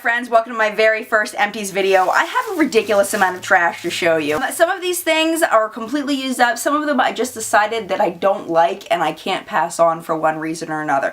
friends, welcome to my very first Empties video. I have a ridiculous amount of trash to show you. Some of these things are completely used up, some of them I just decided that I don't like and I can't pass on for one reason or another.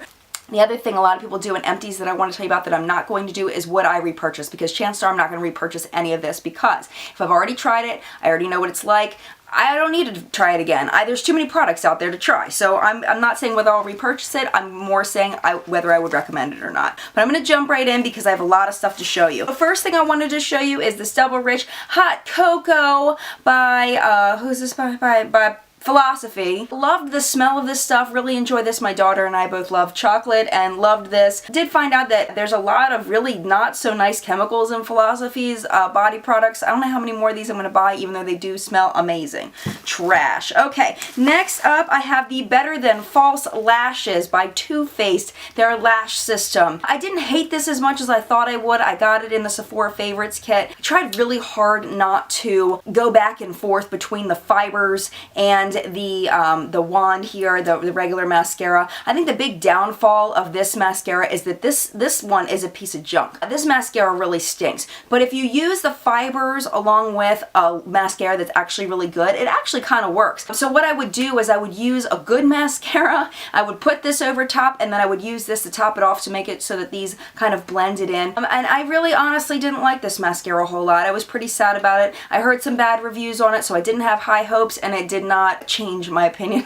The other thing a lot of people do in Empties that I want to tell you about that I'm not going to do is what I repurchase, because chances are I'm not going to repurchase any of this, because if I've already tried it, I already know what it's like. I don't need to try it again. There's too many products out there to try. So I'm not saying whether I'll repurchase it, I'm more saying whether I would recommend it or not. But I'm going to jump right in because I have a lot of stuff to show you. The first thing I wanted to show you is this Double Rich Hot Cocoa by, who's this by Philosophy. Loved the smell of this stuff, really enjoyed this. My daughter and I both love chocolate and loved this. Did find out that there's a lot of really not so nice chemicals in Philosophy's body products. I don't know how many more of these I'm going to buy, even though they do smell amazing. Trash. Okay, next up I have the Better Than False Lashes by Too Faced, their lash system. I didn't hate this as much as I thought I would. I got it in the Sephora Favorites kit. I tried really hard not to go back and forth between the fibers and the wand here, the regular mascara. I think the big downfall of this mascara is that this one is a piece of junk. This mascara really stinks, but if you use the fibers along with a mascara that's actually really good, it actually kind of works. So what I would do is I would use a good mascara, I would put this over top, and then I would use this to top it off to make it so that these kind of blended in. And I really honestly didn't like this mascara a whole lot. I was pretty sad about it. I heard some bad reviews on it, so I didn't have high hopes, and it did not change my opinion.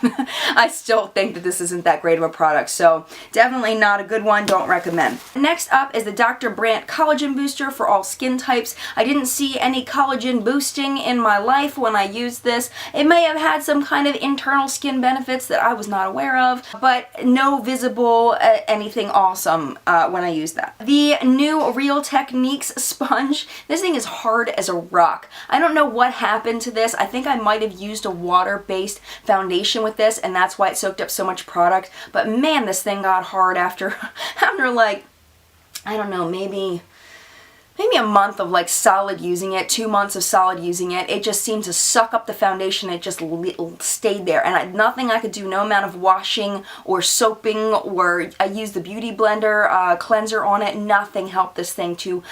I still think that this isn't that great of a product, so definitely not a good one, don't recommend. Next up is the Dr. Brandt Collagen Booster for all skin types. I didn't see any collagen boosting in my life when I used this. It may have had some kind of internal skin benefits that I was not aware of, but no visible anything awesome when I used that. The new Real Techniques sponge. This thing is hard as a rock. I don't know what happened to this. I think I might have used a water-based foundation with this, and that's why it soaked up so much product. But man, this thing got hard after like, I don't know, maybe a month of like solid using it, 2 months of solid using it. It just seemed to suck up the foundation. It just stayed there, and nothing I could do, no amount of washing or soaping, or I used the Beauty Blender cleanser on it. Nothing helped this thing to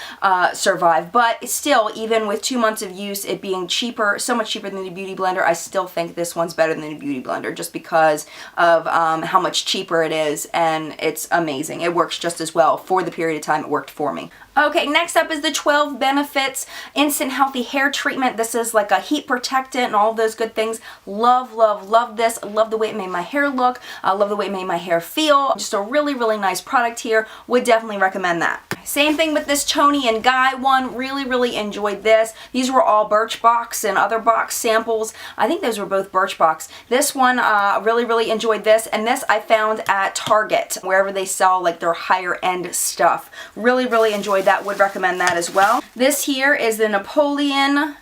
survive. But still, even with 2 months of use, it being cheaper, so much cheaper than the Beauty Blender, I still think this one's better than the Beauty Blender just because of how much cheaper it is, and it's amazing. It works just as well for the period of time it worked for me. Okay, next up is the 12 Benefits Instant Healthy Hair Treatment. This is like a heat protectant and all of those good things. Love, love, love this. I love the way it made my hair look. I love the way it made my hair feel. Just a really, really nice product here. Would definitely recommend that. Same thing with this Toni and Guy one. Really, really enjoyed this. These were all Birchbox and other box samples. I think those were both Birchbox. This one, really, really enjoyed this. And this I found at Target, wherever they sell like their higher end stuff. Really, really enjoyed that. Would recommend that as well. This here is the Napoleon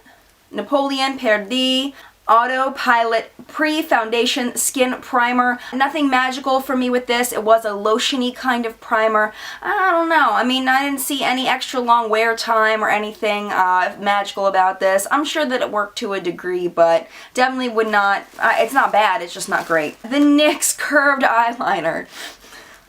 Perdue Autopilot Pre-Foundation Skin Primer. Nothing magical for me with this. It was a lotiony kind of primer. I don't know. I mean, I didn't see any extra long wear time or anything magical about this. I'm sure that it worked to a degree, but definitely would not, it's not bad, it's just not great. The NYX Curved Eyeliner.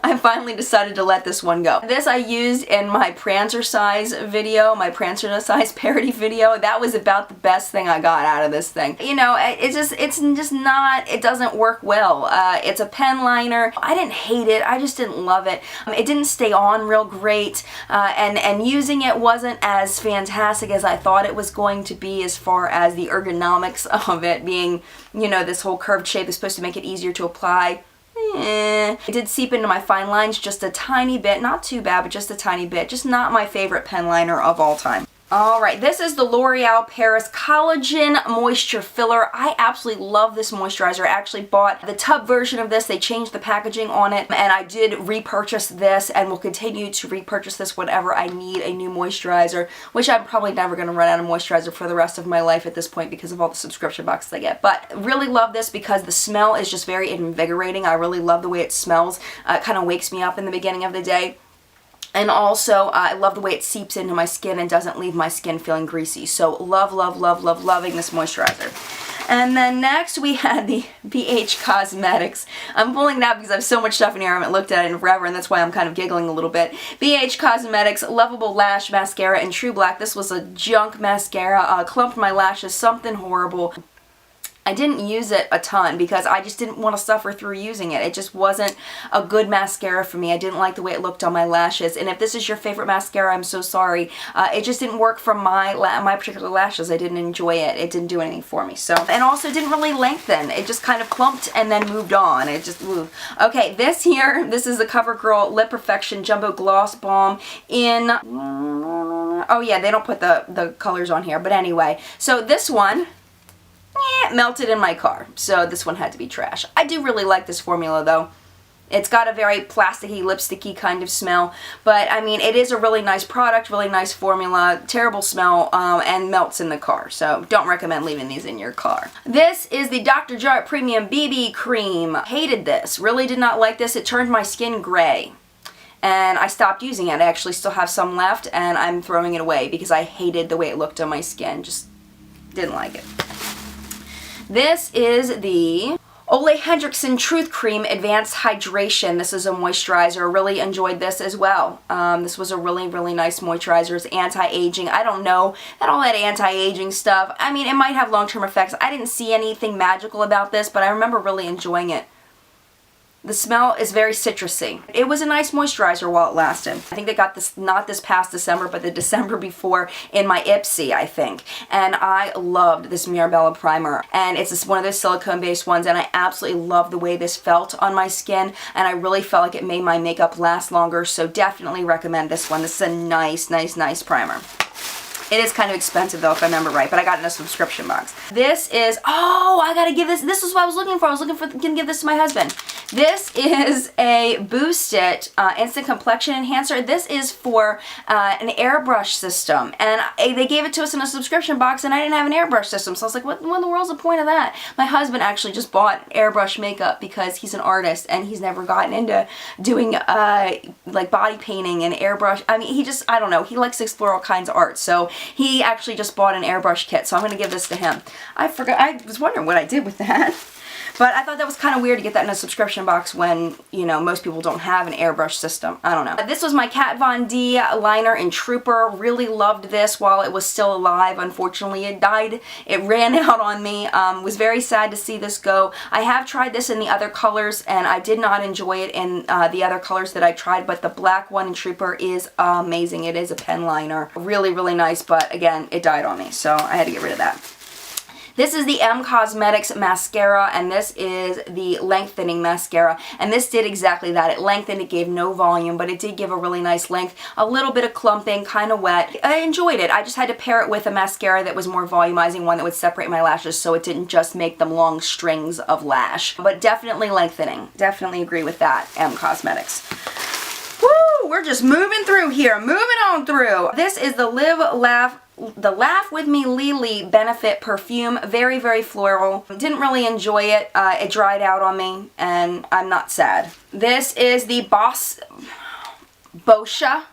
I finally decided to let this one go. This I used in my Prancer size video, my Prancer size parody video. That was about the best thing I got out of this thing. You know, it's just not, it doesn't work well. It's a pen liner. I didn't hate it, I just didn't love it. It didn't stay on real great, and using it wasn't as fantastic as I thought it was going to be as far as the ergonomics of it being, you know, this whole curved shape is supposed to make it easier to apply. It did seep into my fine lines just a tiny bit, not too bad, but just a tiny bit. Just not my favorite pen liner of all time. Alright, this is the L'Oreal Paris Collagen Moisture Filler. I absolutely love this moisturizer. I actually bought the tub version of this. They changed the packaging on it, and I did repurchase this and will continue to repurchase this whenever I need a new moisturizer, which I'm probably never going to run out of moisturizer for the rest of my life at this point because of all the subscription boxes I get. But really love this because the smell is just very invigorating. I really love the way it smells. It kind of wakes me up in the beginning of the day. And also, I love the way it seeps into my skin and doesn't leave my skin feeling greasy. So love, love, love, love, loving this moisturizer. And then next we had the BH Cosmetics. I'm pulling that because I have so much stuff in here I haven't looked at it in forever, and that's why I'm kind of giggling a little bit. BH Cosmetics Lovable Lash Mascara in True Black. This was a junk mascara. Clumped my lashes, something horrible. I didn't use it a ton because I just didn't want to suffer through using it. It just wasn't a good mascara for me. I didn't like the way it looked on my lashes. And if this is your favorite mascara, I'm so sorry. It just didn't work for my particular lashes. I didn't enjoy it. It didn't do anything for me. So, and also didn't really lengthen. It just kind of clumped and then moved on. It just, ooh. Okay, this here, this is the CoverGirl Lip Perfection Jumbo Gloss Balm in, oh yeah, they don't put the colors on here. But anyway, so this one, melted in my car, so this one had to be trash. I do really like this formula though. It's got a very plasticky, lipsticky kind of smell, but I mean, it is a really nice product, really nice formula, terrible smell, and melts in the car, so don't recommend leaving these in your car. This is the Dr. Jart Premium BB Cream. Hated this, really did not like this. It turned my skin gray. And I stopped using it. I actually still have some left, and I'm throwing it away because I hated the way it looked on my skin. Just didn't like it. This is the Ole Hendrickson Truth Cream Advanced Hydration. This is a moisturizer. Really enjoyed this as well. This was a really, really nice moisturizer. It's anti-aging. I don't know all that anti-aging stuff. I mean, it might have long-term effects. I didn't see anything magical about this, but I remember really enjoying it. The smell is very citrusy. It was a nice moisturizer while it lasted. I think they got this, not this past December, but the December before in my Ipsy, I think. And I loved this Mirabella Primer. And it's one of those silicone-based ones, and I absolutely love the way this felt on my skin. And I really felt like it made my makeup last longer, so definitely recommend this one. This is a nice, nice, nice primer. It is kind of expensive though, if I remember right, but I got it in a subscription box. This is, oh, I gotta give this is what I was looking for. I was gonna give this to my husband. This is a Boost It Instant Complexion Enhancer. This is for an airbrush system, and they gave it to us in a subscription box, and I didn't have an airbrush system, so I was like, what in the world's the point of that? My husband actually just bought airbrush makeup because he's an artist, and he's never gotten into doing like body painting and airbrush. I mean, he just, I don't know, he likes to explore all kinds of art, so he actually just bought an airbrush kit, so I'm going to give this to him. I forgot, I was wondering what I did with that. But I thought that was kind of weird to get that in a subscription box when, you know, most people don't have an airbrush system. I don't know. This was my Kat Von D liner in Trooper. Really loved this while it was still alive. Unfortunately, it died. It ran out on me. Was very sad to see this go. I have tried this in the other colors, and I did not enjoy it in the other colors that I tried, but the black one in Trooper is amazing. It is a pen liner. Really, really nice, but again, it died on me, so I had to get rid of that. This is the M Cosmetics Mascara, and this is the Lengthening Mascara, and this did exactly that. It lengthened, it gave no volume, but it did give a really nice length, a little bit of clumping, kind of wet. I enjoyed it. I just had to pair it with a mascara that was more volumizing, one that would separate my lashes so it didn't just make them long strings of lash. But definitely lengthening. Definitely agree with that, M Cosmetics. Woo! We're just moving through here. Moving on through. This is the Laugh With Me Lily Benefit Perfume. Very, very floral. Didn't really enjoy it. It dried out on me, and I'm not sad. This is the Boscia.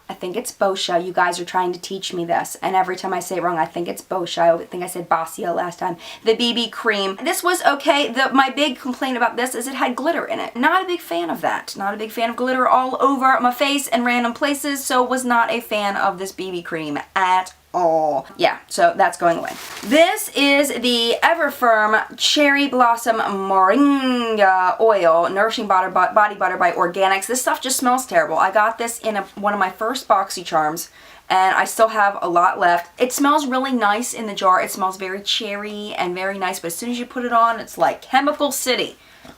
I think it's Boscia. You guys are trying to teach me this, and every time I say it wrong, I think it's Boscia. I think I said Boscia last time. The BB Cream. This was okay. My big complaint about this is it had glitter in it. Not a big fan of that. Not a big fan of glitter all over my face and random places, so was not a fan of this BB Cream at all. Yeah, so that's going away. This is the Everfirm Cherry Blossom Moringa Oil Nourishing Body Butter by Organics. This stuff just smells terrible. I got this in one of my first BoxyCharms, and I still have a lot left. It smells really nice in the jar. It smells very cherry and very nice, but as soon as you put it on, it's like Chemical City.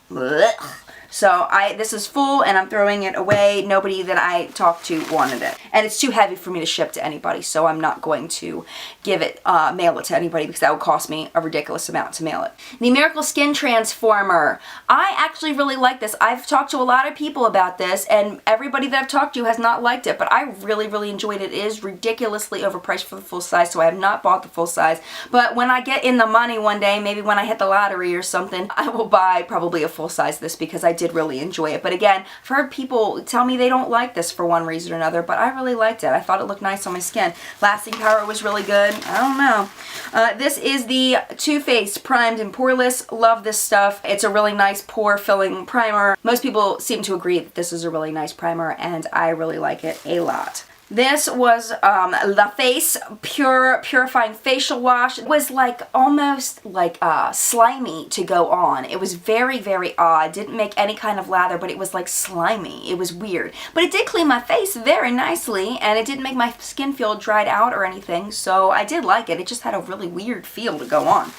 Blech. So this is full, and I'm throwing it away. Nobody that I talked to wanted it. And it's too heavy for me to ship to anybody, so I'm not going to mail it to anybody because that would cost me a ridiculous amount to mail it. The Miracle Skin Transformer. I actually really like this. I've talked to a lot of people about this, and everybody that I've talked to has not liked it, but I really, really enjoyed it. It is ridiculously overpriced for the full size, so I have not bought the full size. But when I get in the money one day, maybe when I hit the lottery or something, I will buy probably a full size of this because I did really enjoy it. But again, I've heard people tell me they don't like this for one reason or another, but I really liked it. I thought it looked nice on my skin. Lasting power was really good. I don't know. This is the Too Faced Primed and Poreless. Love this stuff. It's a really nice pore filling primer. Most people seem to agree that this is a really nice primer, and I really like it a lot. This was La Face Purifying Facial Wash. It was like almost like slimy to go on. It was very, very odd. Didn't make any kind of lather, but it was like slimy. It was weird. But it did clean my face very nicely, and it didn't make my skin feel dried out or anything, so I did like it. It just had a really weird feel to go on.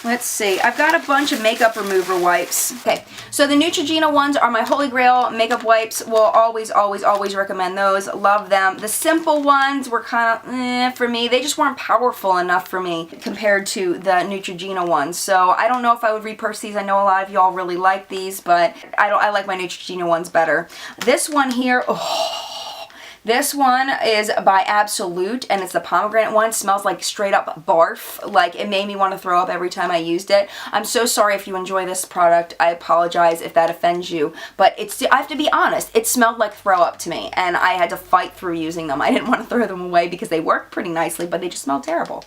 Let's see. I've got a bunch of makeup remover wipes. Okay, so the Neutrogena ones are my holy grail makeup wipes. Will always, always, always recommend those. Love them. The simple ones were kind of for me. They just weren't powerful enough for me compared to the Neutrogena ones. So I don't know if I would repurchase these. I know a lot of y'all really like these, but I like my Neutrogena ones better. This one here, this one is by Absolute, and it's the pomegranate one. It smells like straight up barf. Like, it made me want to throw up every time I used it. I'm so sorry if you enjoy this product. I apologize if that offends you. But I have to be honest, it smelled like throw up to me, and I had to fight through using them. I didn't want to throw them away because they worked pretty nicely, but they just smelled terrible.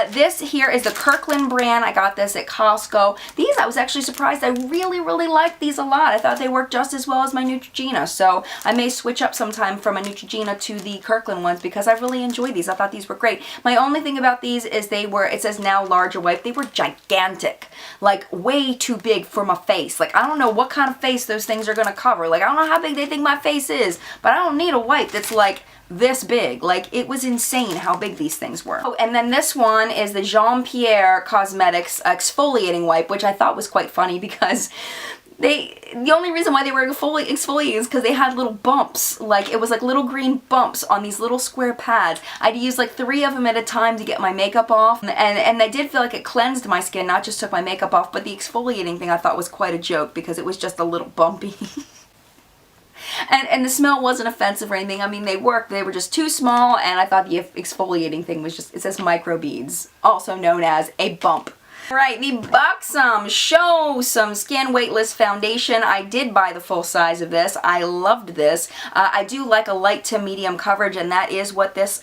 This here is the Kirkland brand. I got this at Costco. These, I was actually surprised. I really, really liked these a lot. I thought they worked just as well as my Neutrogena, so I may switch up sometime from a Neutrogena to the Kirkland ones because I really enjoyed these. I thought these were great. My only thing about these is it says now larger wipe. They were gigantic. Like, way too big for my face. Like, I don't know what kind of face those things are going to cover. Like, I don't know how big they think my face is, but I don't need a wipe that's like this big. Like, it was insane how big these things were. Oh, and then this one is the Pierre Cosmetics exfoliating wipe, which I thought was quite funny because the only reason why they were exfoliating is because they had little bumps. Like, it was like little green bumps on these little square pads. I'd use like 3 of them at a time to get my makeup off. And I did feel like it cleansed my skin, not just took my makeup off. But the exfoliating thing I thought was quite a joke because it was just a little bumpy. And the smell wasn't offensive or anything. I mean, they worked. They were just too small. And I thought the exfoliating thing was just, it says microbeads, also known as a bump. Alright, the Buxom Show Some Skin Weightless Foundation. I did buy the full size of this. I loved this. I do like a light to medium coverage, and that is what this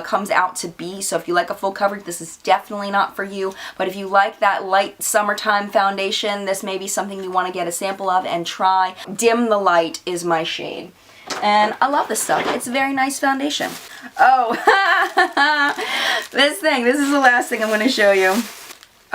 comes out to be. So if you like a full coverage, this is definitely not for you. But if you like that light summertime foundation, this may be something you want to get a sample of and try. Dim the Light is my shade. And I love this stuff. It's a very nice foundation. Oh, this is the last thing I'm going to show you.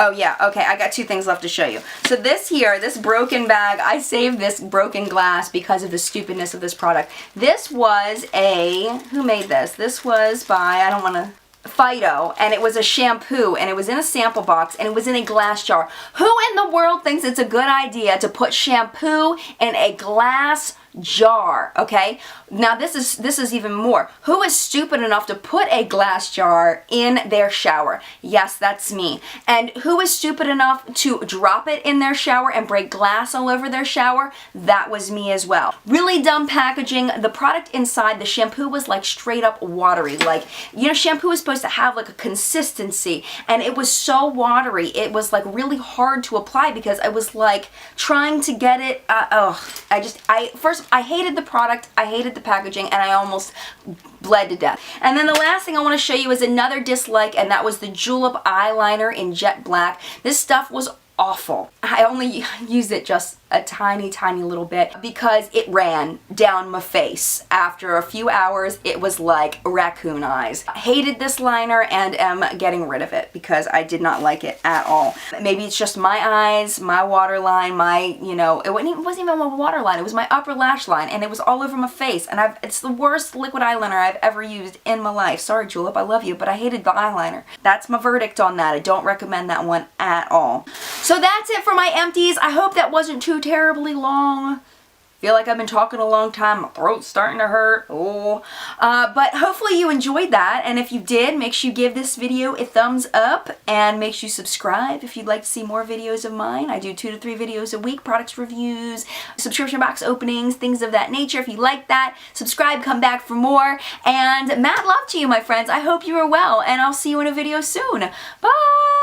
Oh yeah, okay, I got 2 things left to show you. So this here, this broken bag, I saved this broken glass because of the stupidness of this product. This was who made this? This was by, Fido, and it was a shampoo, and it was in a sample box, and it was in a glass jar. Who in the world thinks it's a good idea to put shampoo in a glass jar? Okay, now this is even more. Who is stupid enough to put a glass jar in their shower? Yes, that's me. And who is stupid enough to drop it in their shower and break glass all over their shower? That was me as well. Really dumb packaging. The product inside, the shampoo was like straight up watery. Like, you know, shampoo is supposed to have like a consistency, and it was so watery. It was like really hard to apply because I was like trying to get it. I hated the product, I hated the packaging, and I almost bled to death. And then the last thing I want to show you is another dislike, and that was the Julep eyeliner in Jet Black. This stuff was awful. I only used it just a tiny, tiny little bit because it ran down my face. After a few hours, it was like raccoon eyes. I hated this liner and am getting rid of it because I did not like it at all. Maybe it's just my eyes, my waterline, it wasn't even my waterline, it was my upper lash line, and it was all over my face, and it's the worst liquid eyeliner I've ever used in my life. Sorry, Julep, I love you, but I hated the eyeliner. That's my verdict on that. I don't recommend that one at all. So that's it for my empties. I hope that wasn't too terribly long. Feel like I've been talking a long time. My throat's starting to hurt. But hopefully you enjoyed that. And if you did, make sure you give this video a thumbs up and make sure you subscribe if you'd like to see more videos of mine. I do 2 to 3 videos a week, products reviews, subscription box openings, things of that nature. If you like that, subscribe, come back for more. And mad love to you, my friends. I hope you are well, and I'll see you in a video soon. Bye!